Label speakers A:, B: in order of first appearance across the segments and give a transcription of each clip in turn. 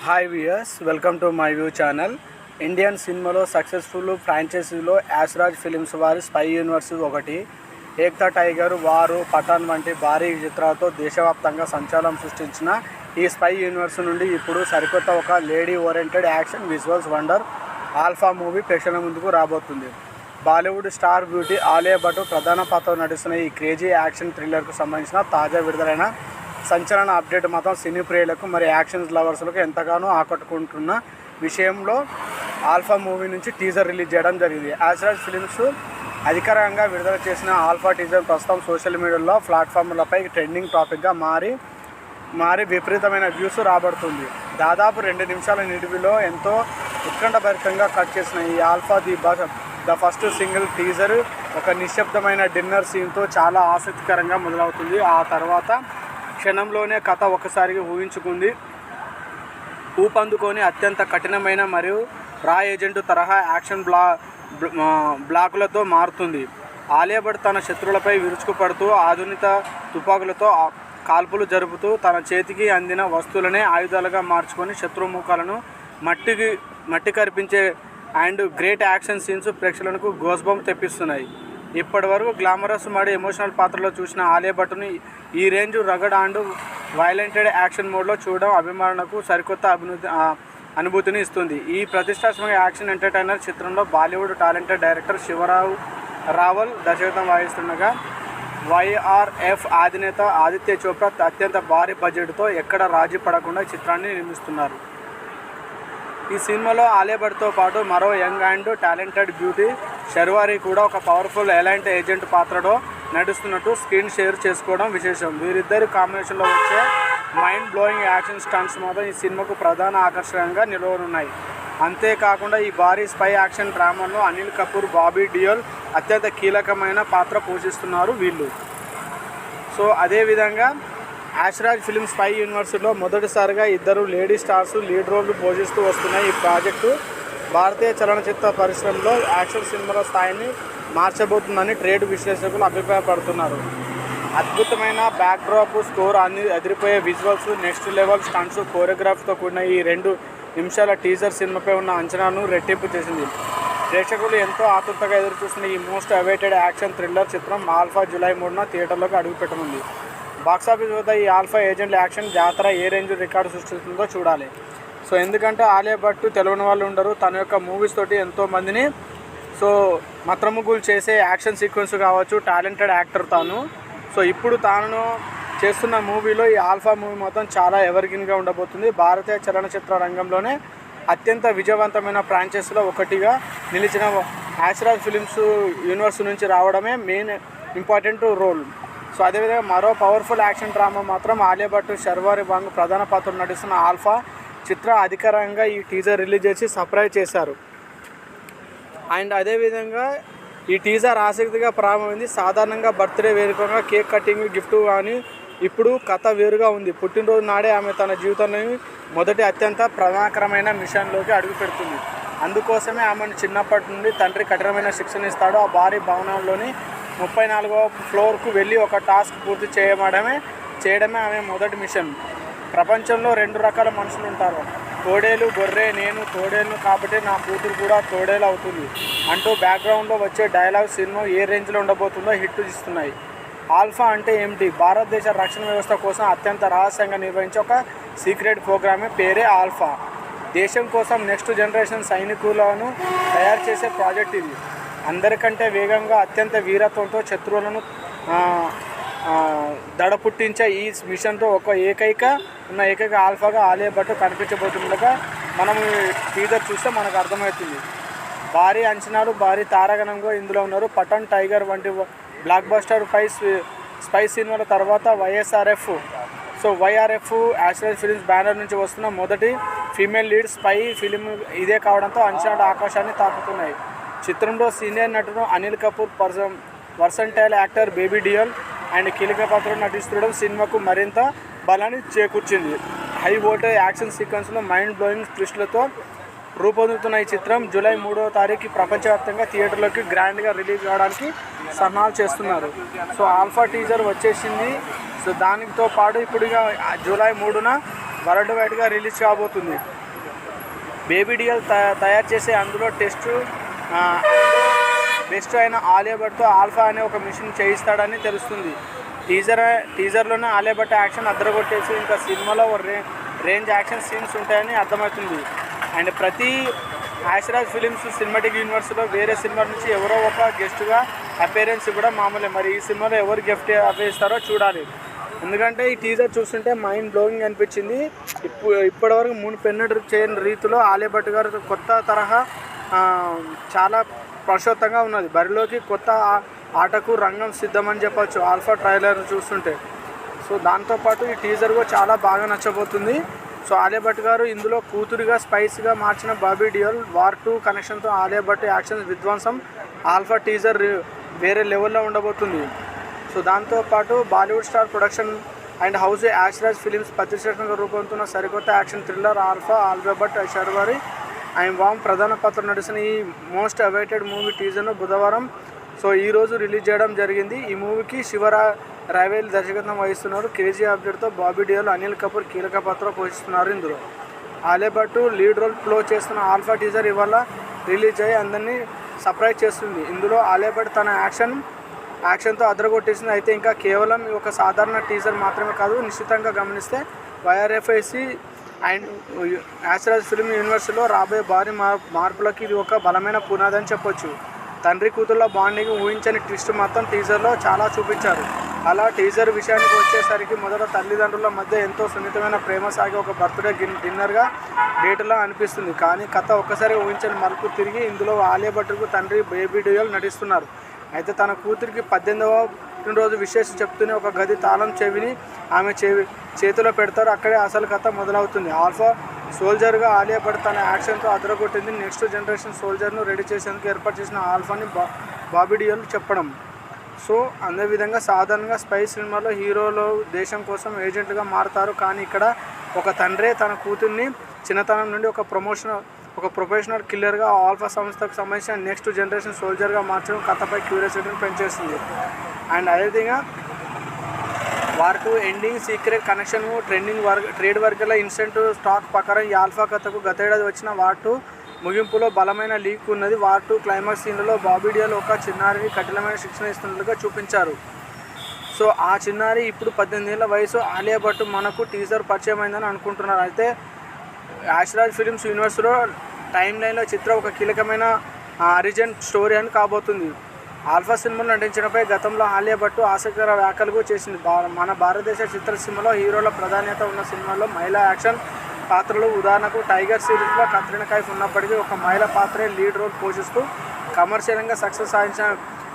A: Hi viewers, welcome to my view channel. Indian సినిమాలో successful ఫ్రాంచైజీలో Yash Raj films వారి spy universe ఒకటి. Ekta tiger, వారు, పఠాన్ వంటి భారీ చిత్రాలతో దేశవ్యాప్తంగా సంచలనం సృష్టించిన ఈ స్పై యూనివర్స్ నుండి ఇప్పుడు సరికొత్త ఒక lady oriented action visuals wonder alpha movie ప్రేక్షకుల ముందుకు రాబోతుంది. బాలీవుడ్ స్టార్ బ్యూటీ ఆలియా భట్ ప్రధాన పాత్రలో నటిస్తున్న ఈ క్రేజీ యాక్షన్ థ్రిల్లర్కు సంబంధించిన తాజా విడుదలైన సంచలన అప్డేట్ మాత్రం సినీ ప్రియులకు మరి యాక్షన్ లవర్స్లకు ఎంతగానో ఆకట్టుకుంటున్న విషయంలో ఆల్ఫా మూవీ నుంచి టీజర్ రిలీజ్ చేయడం జరిగింది. యాష్రాజ్ ఫిలిమ్స్ అధికారికంగా విడుదల చేసిన ఆల్ఫా టీజర్ ప్రస్తుతం సోషల్ మీడియాలో ప్లాట్ఫామ్లపై ట్రెండింగ్ టాపిక్గా మారి విపరీతమైన వ్యూస్ రాబడుతుంది. దాదాపు 2 నిమిషాల నిడివిలో ఎంతో ఉత్కంఠభరితంగా కట్ చేసిన ఈ alpha the first single teaser ఒక నిశ్శబ్దమైన డిన్నర్ సీన్తో చాలా ఆసక్తికరంగా మొదలవుతుంది. ఆ తర్వాత క్షణంలోనే కథ ఒకసారిగా ఊపందుకొని అత్యంత కఠినమైన మరియు రా ఏజెంట్ తరహా యాక్షన్ బ్లాకులతో మారుతుంది. ఆలియా భట్ తన శత్రువులపై విరుచుకుపడుతూ ఆధునిక తుపాకులతో కాల్పులు జరుపుతూ తన చేతికి అందిన వస్తువులనే ఆయుధాలుగా మార్చుకొని శత్రుముఖాలను మట్టి కరిపించే అండ్ గ్రేట్ యాక్షన్ సీన్స్ ప్రేక్షకులకు గోస్బంప్ తెప్పిస్తున్నాయి. ఇప్పటి వరకు గ్లామరస్ మరియు ఎమోషనల్ పాత్రలో చూసిన ఆలియా భట్ను ఈ రేంజ్ రగడ్ అండ్ వైలెంటెడ్ యాక్షన్ మోడ్లో చూడడం అభిమానులకు సరికొత్త అనుభూతిని ఇస్తుంది. ఈ ప్రతిష్టాత్మక యాక్షన్ ఎంటర్టైనర్ చిత్రంలో బాలీవుడ్ టాలెంటెడ్ డైరెక్టర్ శివరావు రావల్ దర్శకత్వం వహిస్తుండగా YRF అధినేత ఆదిత్య చోప్రా అత్యంత భారీ బడ్జెట్తో ఎక్కడ రాజీ పడకుండా చిత్రాన్ని నిర్మిస్తున్నారు. ఈ సినిమాలో ఆలియా భట్తో పాటు మరో young and talented beauty Sharvari కూడా ఒక పవర్ఫుల్ ఎలైట్ ఏజెంట్ పాత్రలో నడుస్తున్నట్టు స్క్రీన్ షేర్ చేసుకోవడం విశేషం. వీరిద్దరి కాంబినేషన్లో వచ్చే మైండ్ బ్లోయింగ్ యాక్షన్ స్టంట్స్ మాత్రం ఈ సినిమాకు ప్రధాన ఆకర్షణగా నిలవనున్నాయి. అంతేకాకుండా ఈ భారీ స్పై యాక్షన్ డ్రామాలో అనిల్ కపూర్, బాబీ డియోల్ అత్యంత కీలకమైన పాత్ర పోషిస్తున్నారు వీళ్ళు. సో అదేవిధంగా యాష్రాజ్ ఫిల్మ్ స్పై యూనివర్స్లో మొదటిసారిగా 2 లేడీ స్టార్స్ లీడ్ రోల్ పోషిస్తూ వస్తున్న ఈ ప్రాజెక్టు భారతీయ చలనచిత్ర పరిశ్రమలో యాక్షన్ సినిమాల స్థాయిని మార్చబోతుందని ట్రేడ్ విశ్లేషకులు అభిప్రాయపడుతున్నారు. అద్భుతమైన బ్యాక్డ్రాప్ స్కోర్, అదిరిపోయే విజువల్స్, నెక్స్ట్ లెవెల్ స్టంట్స్, కోరియోగ్రఫీతో కూడిన ఈ 2 నిమిషాల టీజర్ సినిమాపై ఉన్న అంచనాను రెట్టింపు చేసింది. ప్రేక్షకులు ఎంతో ఆతృతగా ఎదురుచూస్తున్న ఈ మోస్ట్ అవైటెడ్ యాక్షన్ థ్రిల్లర్ చిత్రం ఆల్ఫా జూలై 3న థియేటర్లోకి అడుగుపెట్టనుంది. బాక్సాఫీస్ వద్ద ఈ ఆల్ఫా ఏజెంట్ యాక్షన్ జాతర ఏ రేంజ్ రికార్డు సృష్టిస్తుందో చూడాలి. సో ఎందుకంటే ఆలియా భట్ తెలియని వాళ్ళు ఉండరు. తన యొక్క మూవీస్ తోటి ఎంతోమందిని మత్రముగ్గులు చేసే యాక్షన్ సీక్వెన్స్ కావచ్చు, టాలెంటెడ్ యాక్టర్ తాను. సో ఇప్పుడు తాను చేస్తున్న మూవీలో ఈ ఆల్ఫా మూవీ మొత్తం చాలా ఎవర్గ్రీన్గా ఉండబోతుంది. భారతీయ చలనచిత్ర రంగంలోనే అత్యంత విజయవంతమైన ఫ్రాంచైజీలో ఒకటిగా నిలిచిన యాష్రాజ్ ఫిలిమ్స్ యూనివర్స్ నుంచి రావడమే మెయిన్ ఇంపార్టెంట్ రోల్. సో అదేవిధంగా మరో పవర్ఫుల్ యాక్షన్ డ్రామా మాత్రం ఆలియా భట్, శర్వారి బాంగ్ ప్రధాన పాత్రలు నటిస్తున్న ఆల్ఫా చిత్ర అధికారికంగా ఈ టీజర్ రిలీజ్ చేసి సర్ప్రైజ్ చేశారు. అండ్ అదేవిధంగా ఈ టీజర్ ఆసక్తిగా ప్రారంభమైంది. సాధారణంగా బర్త్డే వేడుకగా కేక్ కటింగ్, గిఫ్ట్ కానీ ఇప్పుడు కథ వేరుగా ఉంది. పుట్టినరోజు నాడే ఆమె తన జీవితంలో మొదటి అత్యంత ప్రమాదకరమైన మిషన్లోకి అడుగుపెడుతుంది. అందుకోసమే ఆమెను చిన్నప్పటి నుండి తండ్రి కఠినమైన శిక్షణ ఇస్తాడు. ఆ భారీ భవనంలోని 34వ ఫ్లోర్కు వెళ్ళి ఒక టాస్క్ పూర్తి చేయడమే ఆమె మొదటి మిషన్. ప్రపంచంలో 2 రకాల మనుషులు ఉంటారు, తోడేలు, గొర్రె. నేను తోడేలును కాబట్టి నా కూతురు కూడా తోడేలు అవుతుంది అంటూ బ్యాక్గ్రౌండ్లో వచ్చే డైలాగ్ సినిమా ఏ రేంజ్లో ఉండబోతుందో హిట్ ఇస్తున్నాయి. ఆల్ఫా అంటే ఏమిటి? భారతదేశ రక్షణ వ్యవస్థ కోసం అత్యంత రహస్యంగా నిర్వహించే ఒక సీక్రెట్ ప్రోగ్రామే పేరే ఆల్ఫా. దేశం కోసం నెక్స్ట్ జనరేషన్ సైనికులను తయారు చేసే ప్రాజెక్ట్ ఇది. అందరికంటే వేగంగా, అత్యంత వీరత్వంతో శత్రువులను దడ పుట్టించే ఈ మిషన్తో ఏకైక ఆల్ఫాగా ఆలియా భట్ కనిపించబోతుండగా మనం టీజర్ చూస్తే మనకు అర్థమవుతుంది. భారీ అంచనాలు, భారీ తారాగణంగా ఇందులో ఉన్నారు. పఠాన్, టైగర్ వంటి బ్లాక్ బస్టర్ స్పై సినిమాల తర్వాత YRF యాష్రాజ్ ఫిలిమ్స్ బ్యానర్ నుంచి వస్తున్న మొదటి ఫీమేల్ లీడ్ స్పై ఫిలిం ఇదే కావడంతో అంచనాలు ఆకాశాన్ని తాకుతున్నాయి. చిత్రంలో సీనియర్ నటుడు Anil Kapoor, versatile actor Bobby Deol and కీలక పాత్రలో నటిస్తుండడం సినిమాకు మరింత బలాన్ని చేకూర్చింది. హై వోల్టేజ్ యాక్షన్ సీక్వెన్స్లో మైండ్ బ్లోయింగ్ ట్విస్టులతో రూపొందుతున్న ఈ చిత్రం జూలై 3వ తారీఖు ప్రపంచవ్యాప్తంగా థియేటర్లోకి గ్రాండ్గా రిలీజ్ కావడానికి సన్నాహాలు చేస్తున్నారు. సో ఆల్ఫా టీజర్ వచ్చేసింది. సో దానితో పాటు ఇప్పుడు జూలై 3న వరల్డ్ వైడ్గా రిలీజ్ కాబోతుంది. బేబీ డియోల్ తయారు చేసే అందులో బెస్ట్ అయిన ఆలియా భట్తో ఆల్ఫా అనే ఒక మిషన్ చేయిస్తాడని తెలుస్తుంది. టీజర్లోనే ఆలియా భట్ యాక్షన్ అద్దరగొట్టేసి ఇంకా సినిమాలో రేంజ్ యాక్షన్ సీన్స్ ఉంటాయని అర్థమవుతుంది. అండ్ ప్రతి యాష్రాజ్ ఫిలిమ్స్ సినిమాటిక్ యూనివర్స్లో వేరే సినిమా నుంచి ఎవరో ఒక గెస్ట్గా అపేరెన్స్ కూడా మామూలే. మరి ఈ సినిమాలో ఎవరు గెస్ట్ అపేస్తారో చూడాలి. ఎందుకంటే ఈ టీజర్ చూస్తుంటే మైండ్ బ్లోయింగ్ అనిపించింది. ఇప్పటివరకు మునుపెన్నడూ చేయని రీతిలో ఆలియా భట్ గారు కొత్త తరహా చాలా ప్రశోత్తంగా ఉన్నది. బరిలోకి కొత్త ఆటకు రంగం సిద్ధమని చెప్పొచ్చు ఆల్ఫా ట్రైలర్ చూస్తుంటే. సో దాంతోపాటు ఈ టీజర్ కూడా చాలా బాగా నచ్చబోతుంది. సో ఆలియా భట్ గారు ఇందులో కూతురిగా స్పైస్గా మార్చిన బాబీ డియోల్ వార్ 2 కనెక్షన్తో ఆలియా భట్ యాక్షన్ విధ్వంసం ఆల్ఫా టీజర్ వేరే లెవెల్లో ఉండబోతుంది. సో దాంతోపాటు Bollywood star production and house Yash Raj films ప్రతిష్టాత్మక రూపొందుతున్న సరికొత్త యాక్షన్ థ్రిల్లర్ ఆలియా భట్ ఐశ్వర్య ఐఎమ్ వామ్ ప్రధాన పాత్ర నడిచిన ఈ మోస్ట్ అవైటెడ్ మూవీ టీజర్ను బుధవారం ఈరోజు రిలీజ్ చేయడం జరిగింది. ఈ మూవీకి రావేల్ దర్శకత్వం వహిస్తున్నారు. క్రేజీ అప్డేట్తో బాబీ డియోల్, అనిల్ కపూర్ కీలక పాత్ర పోషిస్తున్నారు. ఇందులో Alia Bhatt lead role play చేస్తున్న ఆల్ఫా టీజర్ ఇవాళ రిలీజ్ అయ్యి అందరినీ సర్ప్రైజ్ చేస్తుంది. ఇందులో ఆలియా భట్ తన యాక్షన్తో అదరగొట్టేసింది. అయితే ఇంకా కేవలం ఒక సాధారణ టీజర్ మాత్రమే కాదు. నిశ్చితంగా గమనిస్తే వైఆర్ఎఫ్ఐసి అండ్ యాష్రాజ్ ఫిల్మ్ యూనివర్స్లో రాబోయే భారీ మార్పులకి ఇది ఒక బలమైన పునాది అని చెప్పొచ్చు. తండ్రి కూతుళ్ళ బాండింగ్ ఊహించని ట్విస్ట్ మొత్తం టీజర్లో చాలా చూపించారు. అలా టీజర్ విషయానికి వచ్చేసరికి మొదట తల్లిదండ్రుల మధ్య ఎంతో సున్నితమైన ప్రేమ సాగే ఒక బర్త్డే డిన్నర్గా డేట్లా అనిపిస్తుంది. కానీ కథ ఒక్కసారి ఊహించని మలుపు తిరిగి ఇందులో ఆలియా భట్కు తండ్రి బేబీ డియోల్ నటిస్తున్నారు. అయితే తన కూతురికి 18వ పుట్టినరోజు విశేషం చెప్తూనే ఒక గది తాళం చెవిని ఆమె చేతిలో పెడతారు. అక్కడే అసలు కథ మొదలవుతుంది. ఆల్ఫా సోల్జర్గా ఆలియా భట్ తన యాక్షన్తో అదరగొట్టింది. నెక్స్ట్ జనరేషన్ సోల్జర్ను రెడీ చేసేందుకు ఏర్పాటు చేసిన ఆల్ఫాని బాబీ డియోల్ చెప్పడం. సో అదేవిధంగా సాధారణంగా స్పై సినిమాలో హీరోలు దేశం కోసం ఏజెంట్గా మారుతారు. కానీ ఇక్కడ ఒక తండ్రే తన కూతుర్ని చిన్నతనం నుండి ఒక ప్రొఫెషనల్ కిల్లర్గా ఆల్ఫా సంస్థకు సంబంధించిన నెక్స్ట్ జనరేషన్ సోల్జర్గా మార్చడం కథపై క్యూరియాసిటీని పెంచేస్తుంది. అండ్ అదేవిధంగా war 2 ending secret connection trade వర్గాల ఇన్సెంట్ స్టాక్ ప్రకారం ఈ ఆల్ఫా కథకు గతేడాది వచ్చిన వార్ 2 ముగింపులో బలమైన లీక్ ఉన్నది. వార్ 2 క్లైమాక్స్ సీన్లలో బాబీ డియోల్ ఒక చిన్నారిని కఠినమైన శిక్షణ ఇస్తున్నట్లుగా చూపించారు. సో ఆ చిన్నారి ఇప్పుడు 18 ఏళ్ల వయసు. ఆలియా భట్ మనకు టీజర్ పరిచయం అయిందని అనుకుంటున్నారు. అయితే యాష్రాజ్ ఫిలిమ్స్ యూనివర్స్లో టైమ్ లైన్లో చిత్రం ఒక కీలకమైన ఆరిజిన్ స్టోరీ అని కాబోతుంది. ఆల్ఫా సినిమాలో నటించడంపై గతంలో ఆలియా భట్ ఆసక్తికర వ్యాఖ్యలు చేసింది. మన భారతదేశ చిత్రసీమలో హీరోల ప్రాధాన్యత ఉన్న సినిమాల్లో మహిళా యాక్షన్ పాత్రలు, ఉదాహరణకు టైగర్ సిరీస్లో కత్రినా కైఫ్ ఉన్నప్పటికీ ఒక మహిళా పాత్రే లీడ్ రోల్ పోషిస్తూ కమర్షియల్గా సక్సెస్ సాధించిన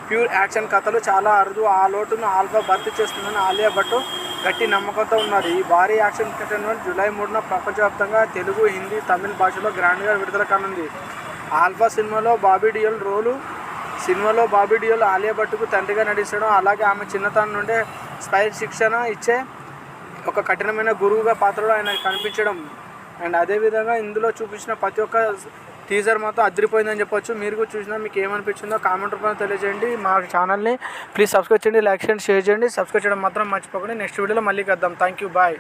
A: ప్యూర్ యాక్షన్ కథలు చాలా అరుదు. ఆ లోటును ఆల్ఫా భర్తీ చేస్తుందని ఆలియా భట్ గట్టి నమ్మకంతో ఉన్నారు. ఈ భారీ యాక్షన్ ఎంటర్టైన్మెంట్ జూలై 3న ప్రపంచవ్యాప్తంగా తెలుగు, హిందీ, తమిళ భాషలో గ్రాండ్గా విడుదల కానుంది. ఆల్ఫా సినిమాలో బాబీ డియోల్ ఆలియా భట్కు తండ్రిగా నటించడం, అలాగే ఆమె చిన్నతనం నుండే స్పై శిక్షణ ఇచ్చే ఒక కఠినమైన గురువుగా పాత్రలో ఆయన కనిపించడం. అండ్ అదేవిధంగా ఇందులో చూపించిన ప్రతి ఒక్క టీజర్ మాత్రం అదిరిపోయిందని చెప్పొచ్చు. మీరు కూడా చూసినా మీకు ఏమనిపించిందో కామెంట్ రూపంలో తెలియజేయండి. మా ఛానల్ని ప్లీజ్ సబ్స్క్రైబ్ చేయండి, లైక్ చేయండి, షేర్ చేయండి. సబ్స్క్రైబ్ చేయడం మాత్రం మర్చిపోకండి. నెక్స్ట్ వీడియోలో మళ్ళీ కలుద్దాం. Thank you, bye.